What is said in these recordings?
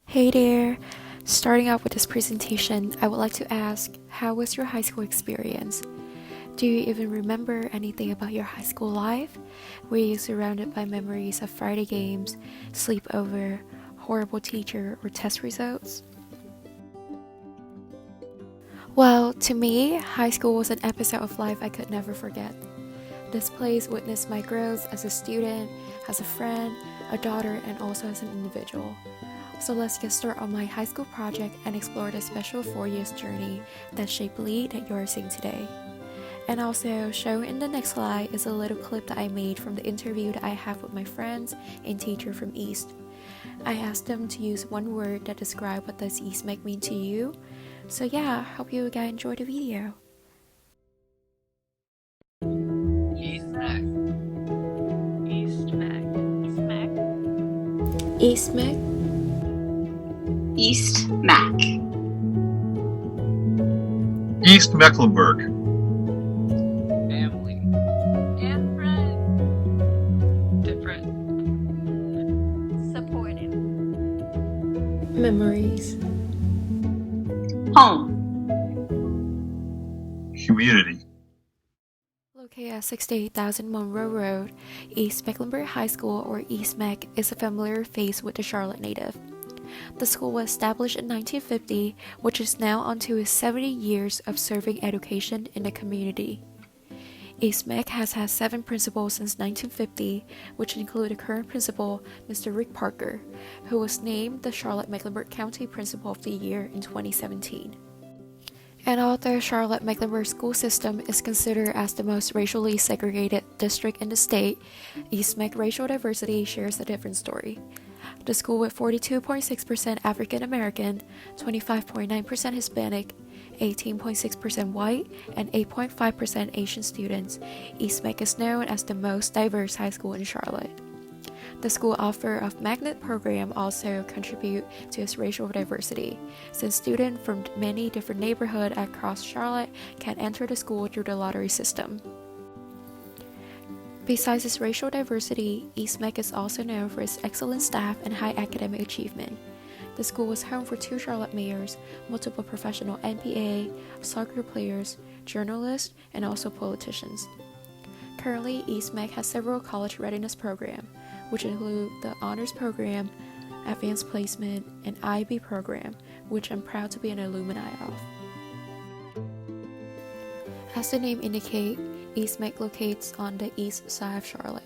Hey there! Starting out with this presentation, I would like to ask, how was your high school experience? Do you even remember anything about your high school life? Were you surrounded by memories of Friday games, sleepover, horrible teacher, or test results? Well, to me, high school was an episode of life I could never forget. This place witnessed my growth as a student, as a friend, a daughter, and also as an individual. So let's get started on my high school project and explore the special 4 years journey that shaped Lee that you are seeing today. And also, shown in the next slide is a little clip that I made from the interview that I have with my friends and teacher from East. I asked them to use one word that describe what does East Mac mean to you. So yeah, hope you guys enjoy the video. East Mac. East Mac. East Mac. East Mac. East Mecklenburg. Family. And friends. Different. Supportive. Memories. Home. Community. Located at 68,000 Monroe Road, East Mecklenburg High School, or East Mac, is a familiar face with the Charlotte native. The school was established in 1950, which is now onto its 70 years of serving education in the community. East Mac has had 7 principals since 1950, which include the current principal, Mr. Rick Parker, who was named the Charlotte-Mecklenburg County Principal of the Year in 2017. And although Charlotte-Mecklenburg school system is considered as the most racially segregated district in the state, East Mac racial diversity shares a different story. The school with 42.6% African American, 25.9% Hispanic, 18.6% white, and 8.5% Asian students, East Mac is known as the most diverse high school in Charlotte. The school offer of magnet program also contribute to its racial diversity, since students from many different neighborhoods across Charlotte can enter the school through the lottery system. Besides its racial diversity, East Mac is also known for its excellent staff and high academic achievement. The school was home for 2 Charlotte mayors, multiple professional NBA, soccer players, journalists, and also politicians. Currently, East Mac has several college readiness programs, which include the Honors Program, Advanced Placement, and IB program, which I'm proud to be an alumni of. As the name indicates, East Mac locates on the east side of Charlotte,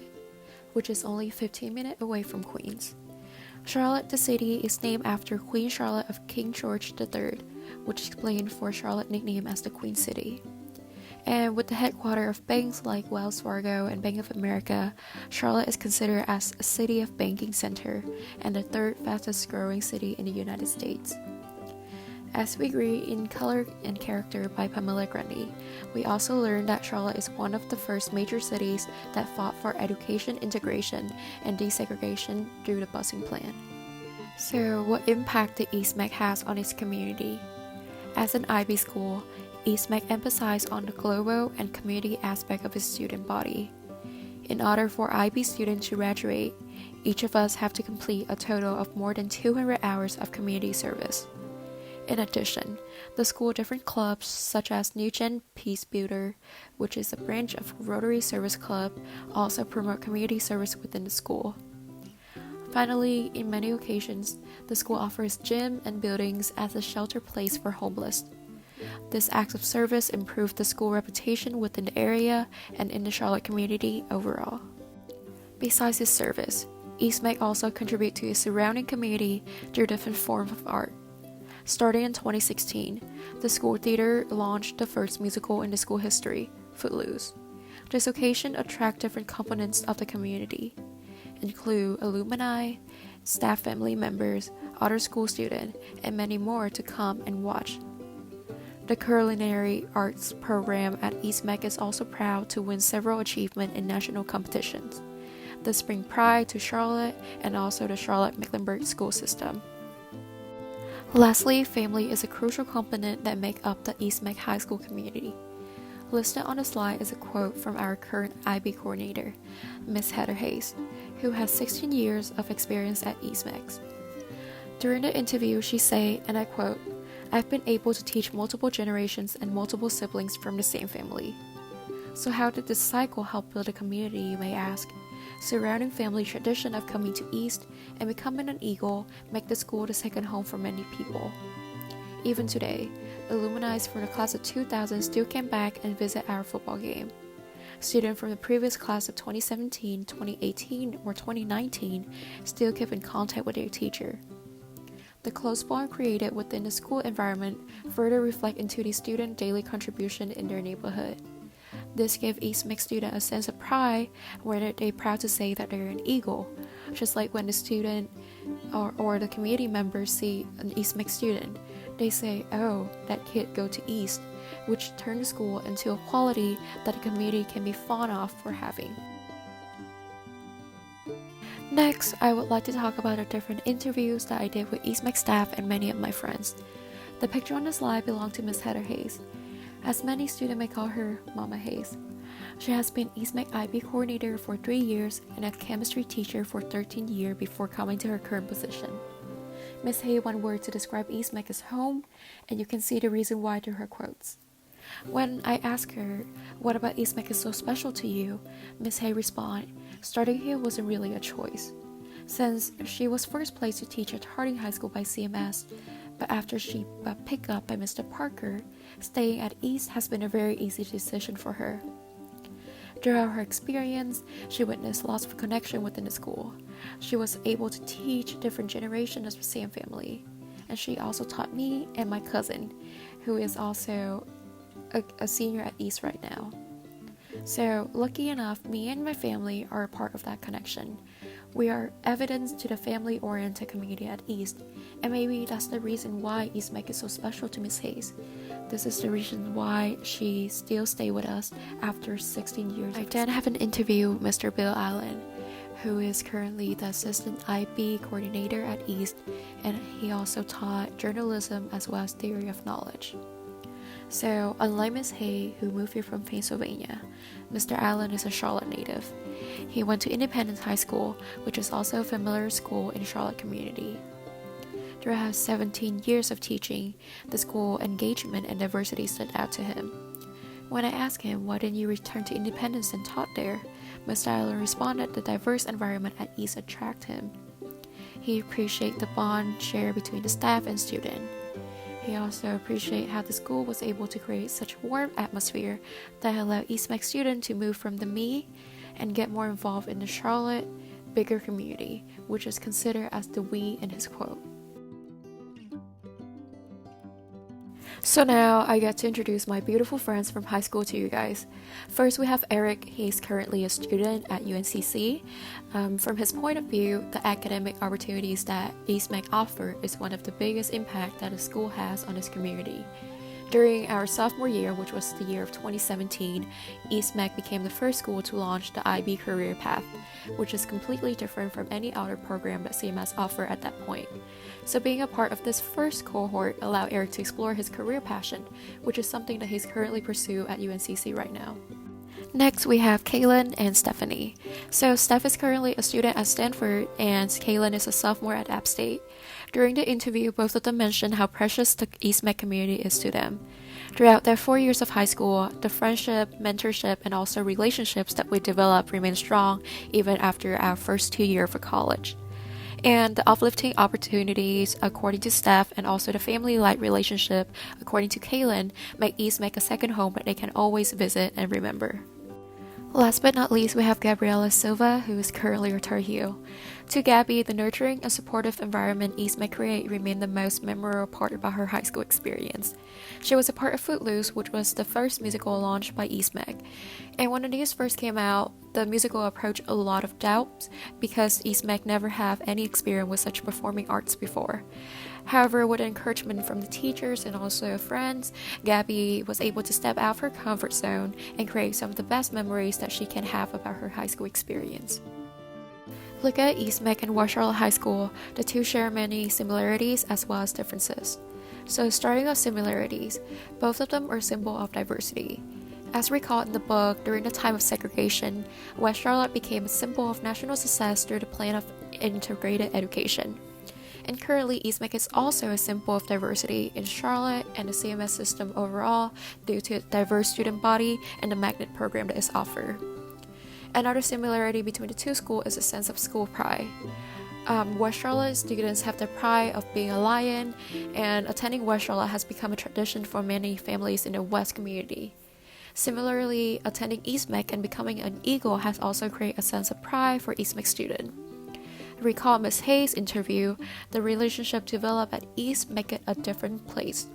which is only 15 minutes away from Queens. Charlotte, the city, is named after Queen Charlotte of King George III, which explained for Charlotte nickname as the Queen City. And with the headquarters of banks like Wells Fargo and Bank of America, Charlotte is considered as a city of banking center and the 3rd fastest growing city in the United States. As we read in Color and Character by Pamela Grundy, we also learned that Charlotte is one of the first major cities that fought for education integration and desegregation through the busing plan. So, what impact did East Mac has on its community? As an IB school, East Mac emphasized on the global and community aspect of its student body. In order for IB students to graduate, each of us have to complete a total of more than 200 hours of community service. In addition, the school different clubs such as New Gen Peace Builder, which is a branch of Rotary Service Club, also promote community service within the school. Finally, in many occasions, the school offers gym and buildings as a shelter place for homeless. This act of service improved the school reputation within the area and in the Charlotte community overall. Besides its service, East Mac also contributes to its surrounding community through different forms of art. Starting in 2016, the school theater launched the first musical in the school history, Footloose. This occasion attracted different components of the community, include alumni, staff family members, other school students, and many more to come and watch. The culinary arts program at East Mac is also proud to win several achievements in national competitions. This brings pride to Charlotte and also the Charlotte-Mecklenburg school system. Lastly, family is a crucial component that make up the East Mac High School community. Listed on the slide is a quote from our current IB coordinator, Ms. Heather Hayes, who has 16 years of experience at East Mac. During the interview, she said, and I quote, "I've been able to teach multiple generations and multiple siblings from the same family." So how did this cycle help build a community, you may ask? Surrounding family tradition of coming to East and becoming an Eagle make the school the second home for many people. Even today, alumni from the class of 2000 still came back and visit our football game. Students from the previous class of 2017, 2018, or 2019 still keep in contact with their teacher. The close bond created within the school environment further reflect into the student daily contribution in their neighborhood. This gave East Mex students a sense of pride, where they're proud to say that they're an Eagle, just like when the student or the community members see an East Mex student, they say, "Oh, that kid go to East," which turned the school into a quality that the community can be fond of for having. Next, I would like to talk about the different interviews that I did with East Mex staff and many of my friends. The picture on the slide belonged to Miss Heather Hayes. As many students may call her Mama Hayes. She has been East Mex IB coordinator for 3 years and a chemistry teacher for 13 years before coming to her current position. Miss Hayes one word to describe East Mex as home, and you can see the reason why through her quotes. When I asked her, "What about East Mex is so special to you?" Miss Hayes responded, "Starting here wasn't really a choice. Since she was first placed to teach at Harding High School by CMS, but after she got picked up by Mr. Parker, staying at East has been a very easy decision for her." Throughout her experience, she witnessed lots of connection within the school. She was able to teach different generations of the same family, and she also taught me and my cousin, who is also a senior at East right now. So, lucky enough, me and my family are a part of that connection. We are evidence to the family-oriented community at East, and maybe that's the reason why East Mex is so special to Miss Hayes. This is the reason why she still stays with us after 16 years. I then have an interview with Mr. Bill Allen, who is currently the assistant IB coordinator at East, and he also taught journalism as well as theory of knowledge. So, unlike Miss Hay, who moved here from Pennsylvania, Mr. Allen is a Charlotte native. He went to Independence High School, which is also a familiar school in Charlotte community. Throughout 17 years of teaching, the school engagement and diversity stood out to him. When I asked him, "Why didn't you return to Independence and taught there?" Mr. Allen responded, "The diverse environment at East attracted him. He appreciated the bond shared between the staff and student. He also appreciated how the school was able to create such a warm atmosphere that allowed East Mex students to move from the me and get more involved in the Charlotte, bigger community, which is considered as the we in his quote." So now I get to introduce my beautiful friends from high school to you guys. First we have Eric. He's currently a student at UNCC. From his point of view, the academic opportunities that East Mex offer is one of the biggest impact that a school has on its community. During our sophomore year, which was the year of 2017, East Mex became the first school to launch the IB Career Path, which is completely different from any other program that CMS offered at that point. So being a part of this first cohort allowed Eric to explore his career passion, which is something that he's currently pursuing at UNCC right now. Next, we have Kaylin and Stephanie. So Steph is currently a student at Stanford, and Kaylin is a sophomore at App State. During the interview, both of them mentioned how precious the East Mex community is to them. Throughout their 4 years of high school, the friendship, mentorship, and also relationships that we developed remain strong even after our first 2 years of college. And the uplifting opportunities, according to Steph, and also the family-like relationship, according to Kaylin, make East Mex a second home that they can always visit and remember. Last but not least, we have Gabriela Silva, who is currently a Tar Heel. To Gabby, the nurturing and supportive environment East Mex create remained the most memorable part about her high school experience. She was a part of Footloose, which was the first musical launched by East Mex. And when the news first came out, the musical approached a lot of doubts because East Mex never have any experience with such performing arts before. However, with encouragement from the teachers and also friends, Gabby was able to step out of her comfort zone and create some of the best memories that she can have about her high school experience. Look at East Mex and West Charlotte High School. The two share many similarities as well as differences. So starting with similarities, both of them are a symbol of diversity. As recalled in the book, during the time of segregation, West Charlotte became a symbol of national success through the plan of integrated education. And currently, EastMech is also a symbol of diversity in Charlotte and the CMS system overall due to its diverse student body and the magnet program that is offered. Another similarity between the two schools is a sense of school pride. West Charlotte students have the pride of being a lion, and attending West Charlotte has become a tradition for many families in the West community. Similarly, attending EastMech and becoming an eagle has also created a sense of pride for EastMech students. Recall Ms. Hayes' interview, the relationship developed at East make it a different place.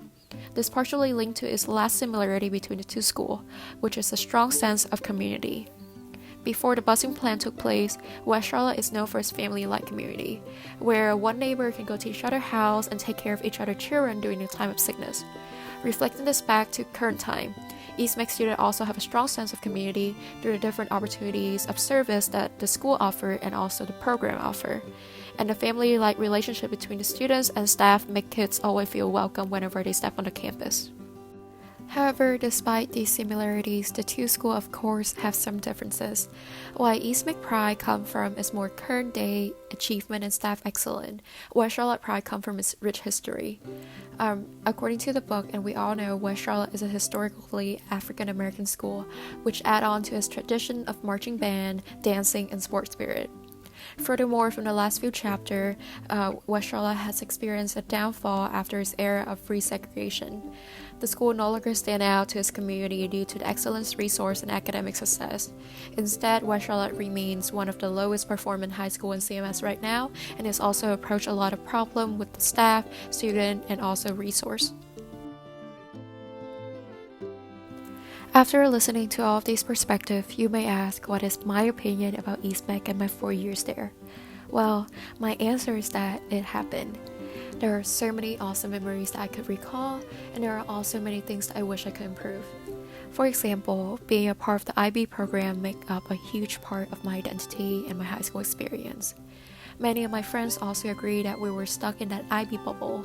This partially linked to its last similarity between the two schools, which is a strong sense of community. Before the busing plan took place, West Charlotte is known for its family-like community, where one neighbor can go to each other's house and take care of each other's children during the time of sickness. Reflecting this back to current time, EastMech students also have a strong sense of community through the different opportunities of service that the school offer and also the program offer. And the family-like relationship between the students and staff make kids always feel welcome whenever they step on the campus. However, despite these similarities, the two schools of course have some differences. While EastMech pride comes from its more current day achievement and staff excellence, West Charlotte pride comes from its rich history. According to the book, and we all know, West Charlotte is a historically African American school, which add on to its tradition of marching band, dancing, and sports spirit. Furthermore, from the last few chapters, West Charlotte has experienced a downfall after its era of free segregation. The school no longer stands out to its community due to the excellent resource and academic success. Instead, West Charlotte remains one of the lowest performing high schools in CMS right now, and has also approached a lot of problems with the staff, student, and also resource. After listening to all of these perspectives, you may ask what is my opinion about EastMech and my 4 years there. Well, my answer is that it happened. There are so many awesome memories that I could recall, and there are also many things that I wish I could improve. For example, being a part of the IB program make up a huge part of my identity and my high school experience. Many of my friends also agree that we were stuck in that IB bubble,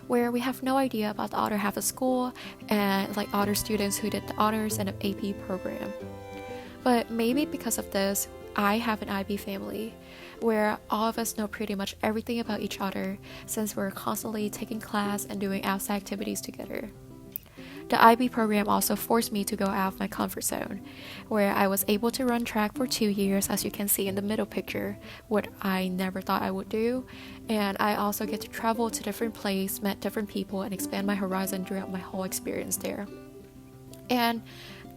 where we have no idea about the other half of school and like other students who did the honors and the AP program. But maybe because of this, I have an IB family, where all of us know pretty much everything about each other since we're constantly taking class and doing outside activities together. The IB program also forced me to go out of my comfort zone, where I was able to run track for 2 years, as you can see in the middle picture, what I never thought I would do, and I also get to travel to different places, met different people, and expand my horizon throughout my whole experience there. And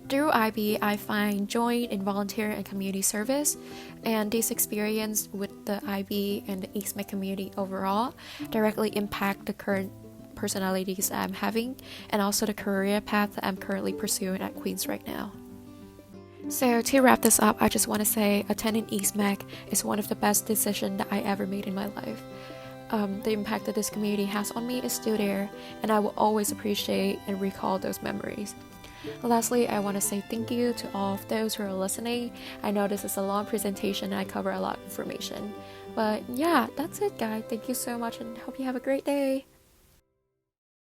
through IB, I find joy in volunteering and community service, and this experience with the IB and the EastMech community overall directly impact the current personalities that I'm having, and also the career path that I'm currently pursuing at Queen's right now. So to wrap this up, I just want to say attending EastMech is one of the best decisions that I ever made in my life. The impact that this community has on me is still there, and I will always appreciate and recall those memories. Lastly, I want to say thank you to all of those who are listening. I know this is a long presentation and I cover a lot of information. But yeah, that's it guys. Thank you so much and hope you have a great day.